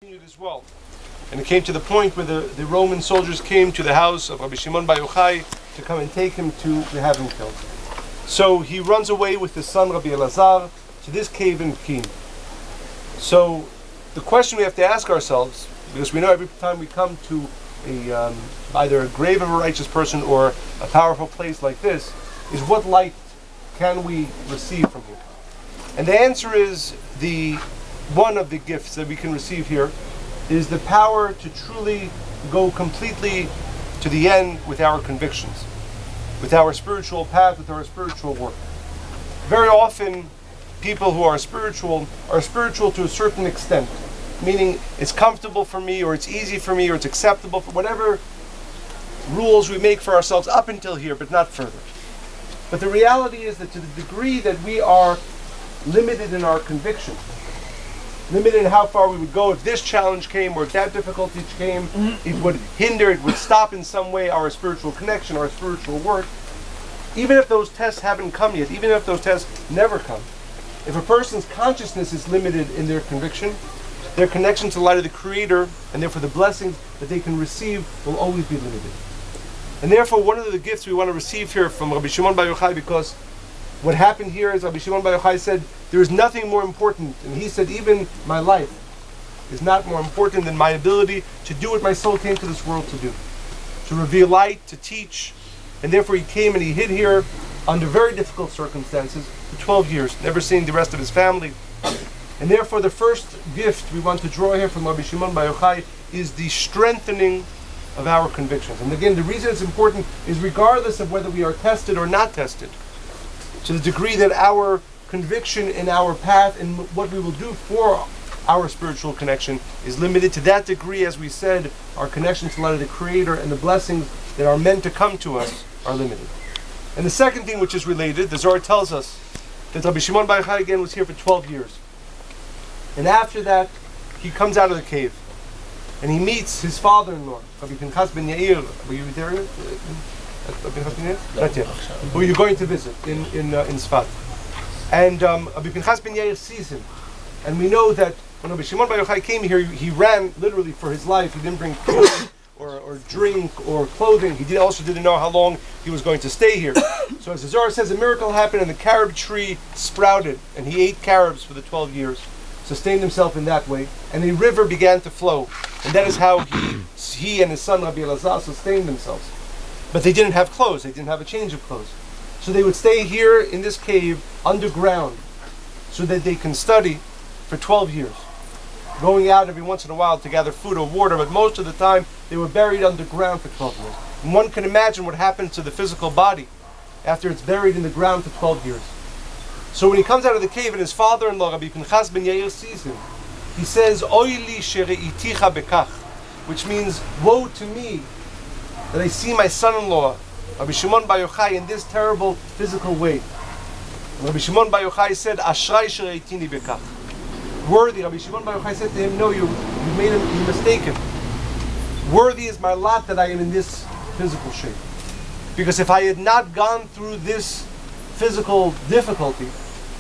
continued as well. And it came to the point where the Roman soldiers came to the house of Rabbi Shimon by Yochai to come and take him to have him killed. So he runs away with his son Rabbi Elazar to this cave in Pkin. So the question we have to ask ourselves, because we know every time we come to either a grave of a righteous person or a powerful place like this, is what light can we receive from here? And the answer is one of the gifts that we can receive here is the power to truly go completely to the end with our convictions, with our spiritual path, with our spiritual work. Very often, people who are spiritual to a certain extent, meaning it's comfortable for me, or it's easy for me, or it's acceptable for whatever rules we make for ourselves up until here, but not further. But the reality is that to the degree that we are limited in our conviction, limited in how far we would go if this challenge came or if that difficulty came, it would hinder, it would stop in some way our spiritual connection, our spiritual work. Even if those tests haven't come yet, even if those tests never come, if a person's consciousness is limited in their conviction, their connection to the light of the Creator, and therefore the blessings that they can receive will always be limited. And therefore one of the gifts we want to receive here from Rabbi Shimon Bar Yochai, because what happened here is Rabbi Shimon Bar Yochai said, there is nothing more important, and he said even my life is not more important than my ability to do what my soul came to this world to do. To reveal light, to teach, and therefore he came and he hid here under very difficult circumstances for 12 years, never seeing the rest of his family. And therefore the first gift we want to draw here from Rabbi Shimon Bar Yochai is the strengthening of our convictions. And again, the reason it's important is regardless of whether we are tested or not tested, to the degree that our conviction in our path and what we will do for our spiritual connection is limited, to that degree, as we said, our connection to the light of the Creator and the blessings that are meant to come to us are limited. And the second thing which is related, the Zohar tells us that Rabbi Shimon Bar Yochai again was here for 12 years. And after that, he comes out of the cave and he meets his father-in-law, Rabbi Pinchas ben Yair. Were you there? Not yet. Who you're going to visit in Sfat. And Rabbi Pinchas ben Yair sees him. And we know that when Rabbi Shimon Bar Yochai came here, he ran literally for his life. He didn't bring food or drink or clothing. He also didn't know how long he was going to stay here. So as the Zohar says, a miracle happened and the carob tree sprouted. And he ate carobs for the 12 years. Sustained himself in that way. And a river began to flow. And that is how he and his son Rabbi Elazar sustained themselves. But they didn't have clothes. They didn't have a change of clothes. So they would stay here in this cave underground so that they can study for 12 years. Going out every once in a while to gather food or water, but most of the time they were buried underground for 12 years. And one can imagine what happens to the physical body after it's buried in the ground for 12 years. So when he comes out of the cave and his father-in-law, Rabbi Pinchas ben Yair, sees him, he says, Oy li shere'iticha bekach, which means, woe to me that I see my son-in-law, Rabbi Shimon Bar Yochai, in this terrible physical way. And Rabbi Shimon Bar Yochai said, Ashray shere'itini bekach. Worthy, Rabbi Shimon Bar Yochai said to him, no, you're mistaken. Worthy is my lot that I am in this physical shape. Because if I had not gone through this physical difficulty,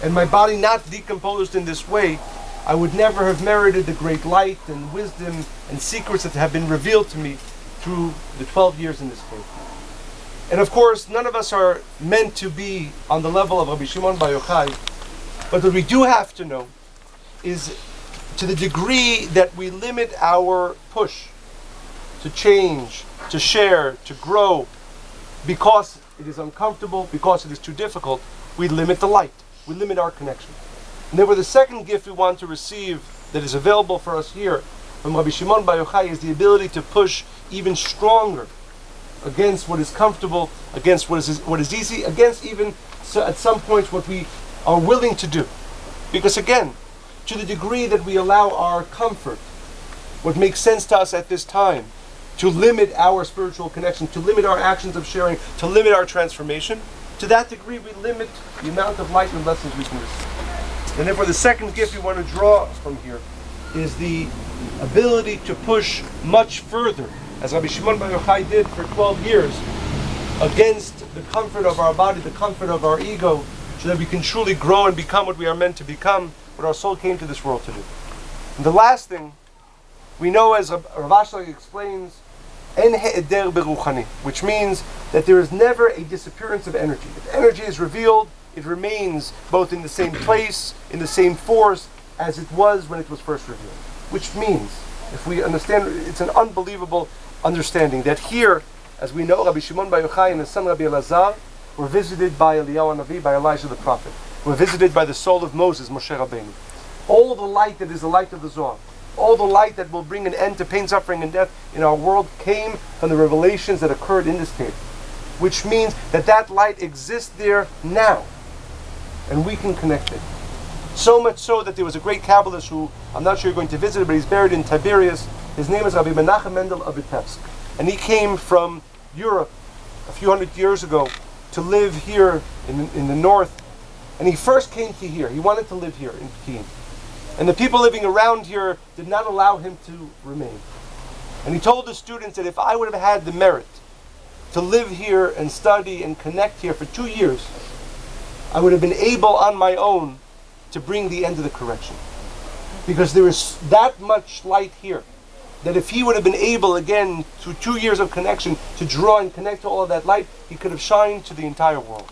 and my body not decomposed in this way, I would never have merited the great light and wisdom and secrets that have been revealed to me through the 12 years in this cave. And of course, none of us are meant to be on the level of Rabbi Shimon Bar Yochai, but what we do have to know is to the degree that we limit our push to change, to share, to grow, because it is uncomfortable, because it is too difficult, we limit the light, we limit our connection. And therefore the second gift we want to receive that is available for us here from Rabbi Shimon Bar Yochai is the ability to push even stronger against what is comfortable, against what is easy, against even at some points what we are willing to do. Because again, to the degree that we allow our comfort, what makes sense to us at this time, to limit our spiritual connection, to limit our actions of sharing, to limit our transformation, to that degree we limit the amount of light and lessons we can receive. And therefore the second gift we want to draw from here is the ability to push much further, as Rabbi Shimon Bar Yochai did for 12 years, against the comfort of our body, the comfort of our ego, so that we can truly grow and become what we are meant to become, what our soul came to this world to do. And the last thing We know, as Rav Ashlag explains, En he'eder beruchani, which means that there is never a disappearance of energy. If energy is revealed, it remains both in the same place, in the same force, as it was when it was first revealed. Which means, if we understand, it's an unbelievable understanding that here, as we know, Rabbi Shimon bar Yochai and his son Rabbi Elazar were visited by Eliyahu Navi, by Elijah the prophet. Were visited by the soul of Moses, Moshe Rabbeinu. All the light that is the light of the Zohar, all the light that will bring an end to pain, suffering, and death in our world came from the revelations that occurred in this cave. Which means that that light exists there now, and we can connect it. So much so that there was a great Kabbalist who, I'm not sure you're going to visit, but he's buried in Tiberias. His name is Rabbi Menachem Mendel of Vitebsk. And he came from Europe a few hundred years ago to live here in the north. And he first came to here. He wanted to live here in Pekin. And the people living around here did not allow him to remain. And he told the students that if I would have had the merit to live here and study and connect here for 2 years, I would have been able on my own to bring the end of the correction. Because there is that much light here, that if he would have been able, again, through 2 years of connection, to draw and connect to all of that light, he could have shined to the entire world.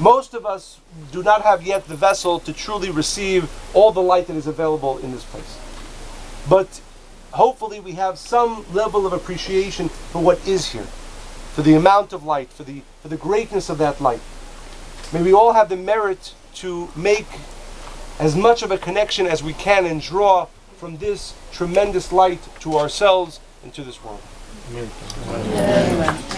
Most of us do not have yet the vessel to truly receive all the light that is available in this place. But hopefully we have some level of appreciation for what is here, for the amount of light, for the greatness of that light. May we all have the merit to make as much of a connection as we can and draw from this tremendous light to ourselves and to this world. Amen.